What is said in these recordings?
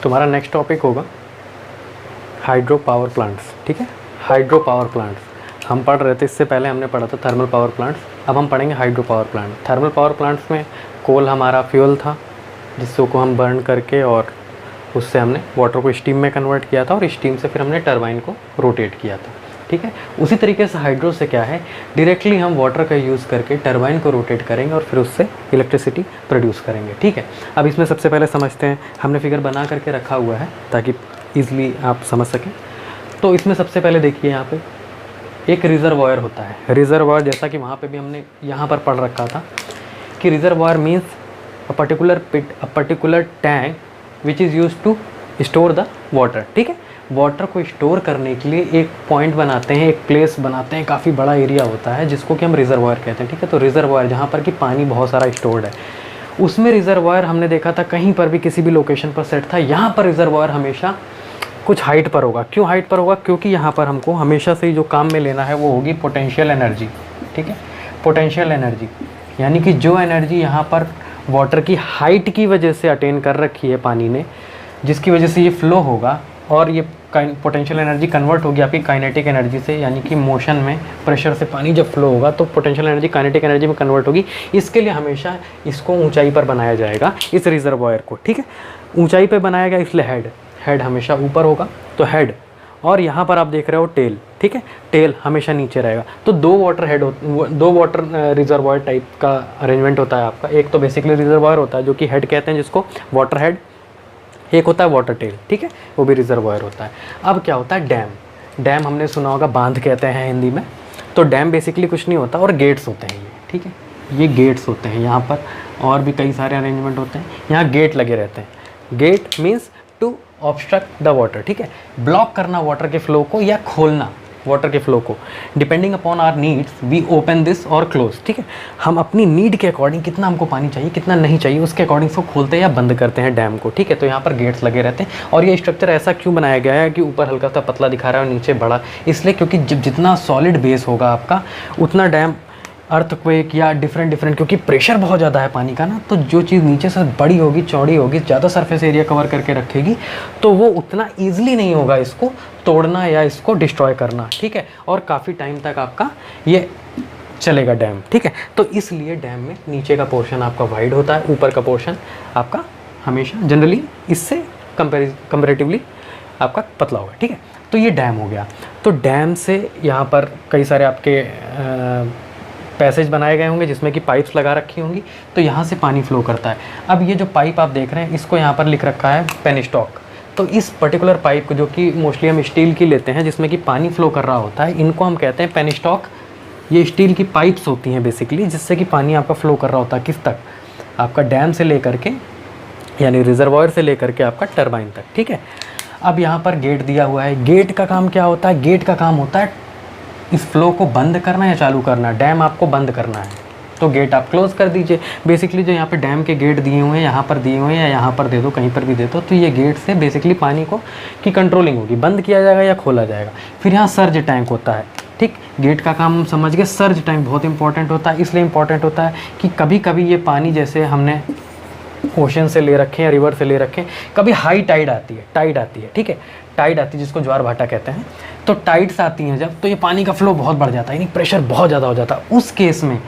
तुम्हारा next topic होगा hydro power plants. ठीक है, हाइड्रो पावर प्लांट्स हम पढ़ रहे थे, इससे पहले हमने पढ़ा था थर्मल पावर प्लांट्स, अब हम पढ़ेंगे hydro power plant. Thermal power plants में कोल हमारा फ्यूल था जिसको हम बर्न करके और उससे हमने वाटर को स्टीम में कन्वर्ट किया था और स्टीम से फिर हमने टरबाइन को रोटेट किया था। ठीक है, उसी तरीके से हाइड्रो से क्या है, डायरेक्टली हम वाटर का यूज़ करके टरबाइन को रोटेट करेंगे और फिर उससे इलेक्ट्रिसिटी प्रोड्यूस करेंगे। ठीक है, अब इसमें सबसे पहले समझते हैं, हमने फिगर बना करके रखा हुआ है ताकि ईज़िली आप समझ सकें। तो इसमें सबसे पहले देखिए यहाँ पे एक रिजर्वायर होता है। रिजर्वायर जैसा कि वहाँ पे भी हमने यहाँ पर पढ़ रखा था कि reservoir means a particular pit, a particular tank which is use to store the water. ठीक है, वाटर को स्टोर करने के लिए एक पॉइंट बनाते हैं, एक प्लेस बनाते हैं, काफ़ी बड़ा एरिया होता है जिसको कि हम रिजर्वायर कहते हैं। ठीक है, तो रिजर्वायर जहाँ पर कि पानी बहुत सारा स्टोर्ड है, उसमें रिजर्वायर हमने देखा था कहीं पर भी किसी भी लोकेशन पर सेट था। यहाँ पर रिजर्वायर हमेशा कुछ हाइट पर होगा। क्यों हाइट पर होगा? क्योंकि यहाँ पर हमको हमेशा से जो काम में लेना है वो होगी पोटेंशियल एनर्जी। ठीक है, पोटेंशियल एनर्जी यानी कि जो एनर्जी यहाँ पर वाटर की हाइट की वजह से अटेन कर रखी है पानी ने, जिसकी वजह से ये फ्लो होगा और ये पोटेंशियल एनर्जी कन्वर्ट होगी आपकी काइनेटिक एनर्जी से, यानी कि मोशन में प्रेशर से पानी जब फ्लो होगा तो पोटेंशियल एनर्जी काइनेटिक एनर्जी में कन्वर्ट होगी। इसके लिए हमेशा इसको ऊंचाई पर बनाया जाएगा, इस रिजर्वायर को। ठीक है, ऊंचाई पर बनाया गया इसलिए हेड हमेशा ऊपर होगा, तो हेड, और यहाँ पर आप देख रहे हो टेल। ठीक है, टेल हमेशा नीचे रहेगा। तो दो वाटर रिजर्वायर टाइप का अरेंजमेंट होता है आपका। एक तो बेसिकली रिजर्वायर होता है जो कि हेड कहते हैं जिसको, वाटर हेड। एक होता है वाटर टेल। ठीक है, वो भी रिजर्वायर होता है। अब क्या होता है डैम। डैम हमने सुना होगा, बांध कहते हैं हिंदी में। तो डैम बेसिकली कुछ नहीं होता और गेट्स होते हैं ये। ठीक है, ये गेट्स होते हैं। यहाँ पर और भी कई सारे अरेंजमेंट होते हैं, यहाँ गेट लगे रहते हैं। Gate means to obstruct the water. ठीक है, ब्लॉक करना वाटर के फ्लो को या खोलना वाटर के फ्लो को। Depending upon our needs we open this और क्लोज। ठीक है, हम अपनी नीड के अकॉर्डिंग कितना हमको पानी चाहिए कितना नहीं चाहिए उसके अकॉर्डिंग इसको खोलते हैं या बंद करते हैं डैम को। ठीक है, तो यहाँ पर गेट्स लगे रहते हैं। और ये स्ट्रक्चर ऐसा क्यों बनाया गया है कि ऊपर हल्का सा पतला दिखा रहा है और नीचे बड़ा, इसलिए क्योंकि जितना सॉलिड बेस होगा आपका उतना डैम अर्थक्वेक या डिफरेंट क्योंकि प्रेशर बहुत ज़्यादा है पानी का ना, तो जो चीज़ नीचे से बड़ी होगी, चौड़ी होगी, ज़्यादा सरफेस एरिया कवर करके रखेगी, तो वो उतना ईजिली नहीं होगा इसको तोड़ना या इसको डिस्ट्रॉय करना। ठीक है, और काफ़ी टाइम तक आपका ये चलेगा डैम। ठीक है, तो इसलिए डैम में नीचे का पोर्शन आपका वाइड होता है, ऊपर का पोर्शन आपका हमेशा जनरली इससे कंपेरेटिवली आपका पतला होगा। ठीक है, तो ये डैम हो गया। तो डैम से यहाँ पर कई सारे आपके पैसेज बनाए गए होंगे जिसमें कि पाइप्स लगा रखी होंगी, तो यहाँ से पानी फ्लो करता है। अब ये जो पाइप आप देख रहे हैं इसको यहाँ पर लिख रखा है पेनिस्टॉक। तो इस पर्टिकुलर पाइप को, जो कि मोस्टली हम स्टील की लेते हैं जिसमें कि पानी फ्लो कर रहा होता है, इनको हम कहते हैं पेनिस्टॉक। ये स्टील की पाइप्स होती हैं बेसिकली, जिससे कि पानी आपका फ्लो कर रहा होता है किस तक, आपका डैम से लेकर के यानी रिजर्वायर से लेकर के आपका टरबाइन तक। ठीक है, अब यहाँ पर गेट दिया हुआ है। गेट का काम क्या होता है? गेट का काम होता है इस फ्लो को बंद करना या चालू करना। डैम आपको बंद करना है तो गेट आप क्लोज कर दीजिए। बेसिकली जो यहाँ पे डैम के गेट दिए हुए हैं, यहाँ पर दिए हुए हैं या यहाँ पर दे दो, कहीं पर भी दे दो, तो ये गेट से बेसिकली पानी को की कंट्रोलिंग होगी, बंद किया जाएगा या खोला जाएगा। फिर यहाँ सर्ज टैंक होता है। ठीक, गेट का काम समझ गए। सर्ज टैंक बहुत इंपॉर्टेंट होता है, इसलिए इंपॉर्टेंट होता है कि कभी कभी ये पानी जैसे हमने ओशन से ले रखे हैं, रिवर से ले रखे हैं, कभी हाई टाइड आती है, टाइड आती है। ठीक है, टाइड आती है जिसको ज्वार भाटा कहते हैं। तो टाइड्स आती हैं जब, तो ये पानी का फ्लो बहुत बढ़ जाता है, यानी प्रेशर बहुत ज़्यादा हो जाता है। उस केस में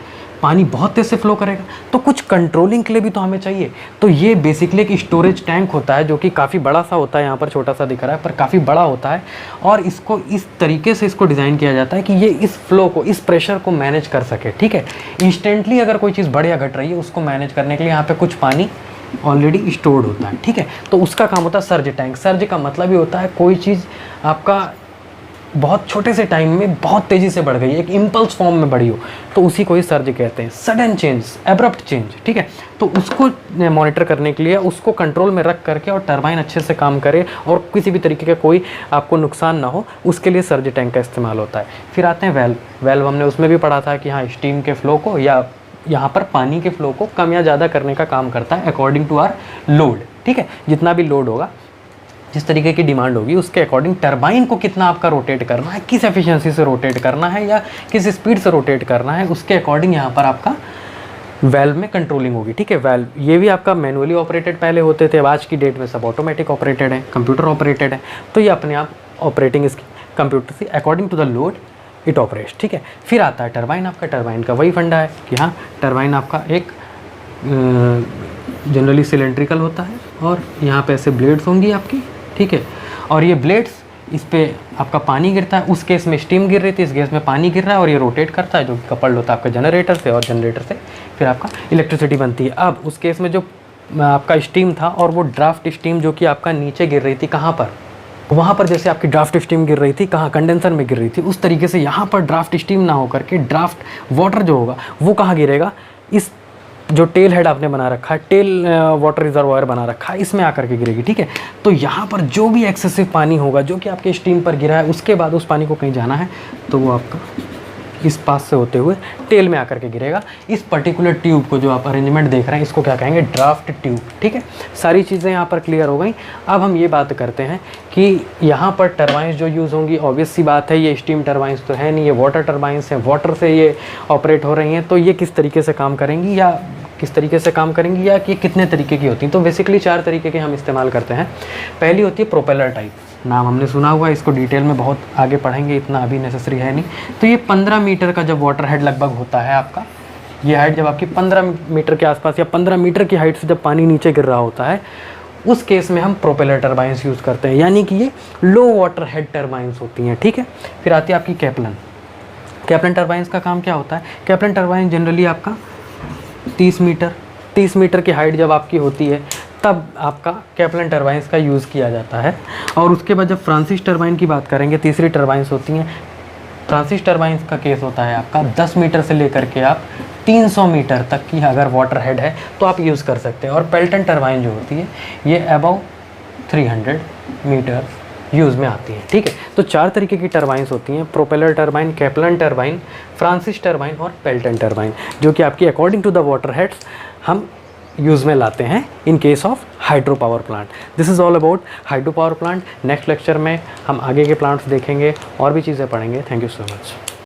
पानी बहुत तेज़ से फ्लो करेगा, तो कुछ कंट्रोलिंग के लिए भी तो हमें चाहिए। तो ये बेसिकली एक स्टोरेज टैंक होता है जो कि काफ़ी बड़ा सा होता है, यहाँ पर छोटा सा दिख रहा है पर काफ़ी बड़ा होता है। और इसको इस तरीके से इसको डिज़ाइन किया जाता है कि ये इस फ्लो को, इस प्रेशर को मैनेज कर सके। ठीक है, इंस्टेंटली अगर कोई चीज़ बढ़ या घट रही है उसको मैनेज करने के लिए यहाँ पर कुछ पानी ऑलरेडी स्टोर्ड होता है। ठीक है, तो उसका काम होता है सर्ज टैंक। सर्ज का मतलब ही होता है कोई चीज़ आपका बहुत छोटे से टाइम में बहुत तेज़ी से बढ़ गई, एक इम्पल्स फॉर्म में बढ़ी हो, तो उसी को ही सर्ज कहते हैं। Sudden change, abrupt change. ठीक है, तो उसको मॉनिटर करने के लिए, उसको कंट्रोल में रख करके और टरबाइन अच्छे से काम करे और किसी भी तरीके का कोई आपको नुकसान ना हो, उसके लिए सर्ज टैंक का इस्तेमाल होता है। फिर आते हैं वेल्व। वेल्व हमने उसमें भी पढ़ा था कि हाँ, स्टीम के फ्लो को या यहाँ पर पानी के फ्लो को कम या ज़्यादा करने का काम करता है अकॉर्डिंग टू आर लोड। ठीक है, जितना भी लोड होगा, जिस तरीके की डिमांड होगी उसके अकॉर्डिंग टरबाइन को कितना आपका रोटेट करना है, किस एफिशिएंसी से रोटेट करना है या किस स्पीड से रोटेट करना है, उसके अकॉर्डिंग यहाँ पर आपका वेल्व में कंट्रोलिंग होगी, ठीक है। वेल्व ये भी आपका मैनुअली ऑपरेटेड पहले होते थे, अब आज की डेट में सब ऑटोमेटिक ऑपरेटेड है, कंप्यूटर ऑपरेटेड है, तो ये अपने आप ऑपरेटिंग इसकी कंप्यूटर से according to the load it operates, ठीक है। फिर आता है टरबाइन। आपका टरबाइन का वही फंडा है कि हाँ, टरबाइन आपका एक जनरली सिलेंड्रिकल होता है और यहाँ पे ऐसे ब्लेड्स होंगी आपकी, ठीक है। और ये ब्लेड्स, इस पे आपका पानी गिरता है, उस केस में स्टीम गिर रही थी, इस केस में पानी गिर रहा है और ये रोटेट करता है, जो कि कपल्ड होता है आपका जनरेटर से, और जनरेटर से फिर आपका इलेक्ट्रिसिटी बनती है। अब उस केस में जो आपका स्टीम था और वो ड्राफ्ट स्टीम जो कि आपका नीचे गिर रही थी, कहाँ पर, वहाँ पर जैसे आपकी ड्राफ्ट स्टीम गिर रही थी, कहाँ, कंडेंसर में गिर रही थी, उस तरीके से यहाँ पर ड्राफ्ट स्टीम ना होकर के ड्राफ्ट वाटर जो होगा वो कहाँ गिरेगा, इस जो टेल हेड आपने बना रखा है, टेल वाटर रिजर्वायर बना रखा है, इसमें आकर के गिरेगी, ठीक है। तो यहाँ पर जो भी एक्सेसिव पानी होगा जो कि आपके स्टीम पर गिरा है, उसके बाद उस पानी को कहीं जाना है तो वो आपका इस पास से होते हुए टेल में आकर के गिरेगा। इस पर्टिकुलर ट्यूब को जो आप अरेंजमेंट देख रहे हैं, इसको क्या कहेंगे, ड्राफ्ट ट्यूब, ठीक है। सारी चीज़ें यहाँ पर क्लियर हो गई। अब हम ये बात करते हैं कि यहाँ पर टरबाइंस जो यूज़ होंगी, ऑब्वियस सी बात है, ये स्टीम टरबाइंस तो है नहीं, ये वाटर टरबाइंस हैं, वाटर से ये ऑपरेट हो रही हैं, तो ये किस तरीके से काम करेंगी या कि कितने तरीके की होती हैं। तो बेसिकली 4 तरीके के हम इस्तेमाल करते हैं। पहली होती है प्रोपेलर टाइप, नाम हमने सुना हुआ, इसको डिटेल में बहुत आगे पढ़ेंगे, इतना अभी नेसेसरी है नहीं। तो ये 15 मीटर का जब वाटर हेड लगभग होता है आपका, ये हाइट जब आपकी 15 मीटर के आसपास या 15 मीटर की हाइट से जब पानी नीचे गिर रहा होता है, उस केस में हम प्रोपेलर टरबाइंस यूज़ करते हैं, यानी कि ये लो वाटर हेड टरबाइंस होती हैं, ठीक है। फिर आती है आपकी कैपलन। कैपलन टरबाइंस का काम क्या होता है, कैपलन टरबाइन जनरली आपका 30 मीटर की हाइट जब आपकी होती है, तब आपका कैपलन टरबाइंस का यूज़ किया जाता है। और उसके बाद जब फ्रांसिस टरबाइन की बात करेंगे, तीसरी टरबाइंस होती हैं। फ्रांसिस टरबाइंस का केस होता है आपका 10 मीटर से लेकर के आप 300 मीटर तक की अगर वाटर हेड है तो आप यूज़ कर सकते हैं। और पेल्टन टरबाइन जो होती है, ये अबव 300 मीटर यूज़ में आती है, ठीक है। तो 4 तरीके की टरबाइंस होती हैं, propeller turbine, Kaplan turbine, Francis turbine और पेल्टन टरबाइन, जो कि आपकी according to the water heads हम यूज़ में लाते हैं in case of hydro power plant. This is all about hydro power plant. Next lecture में हम आगे के प्लांट्स देखेंगे और भी चीज़ें पढ़ेंगे। Thank you so much.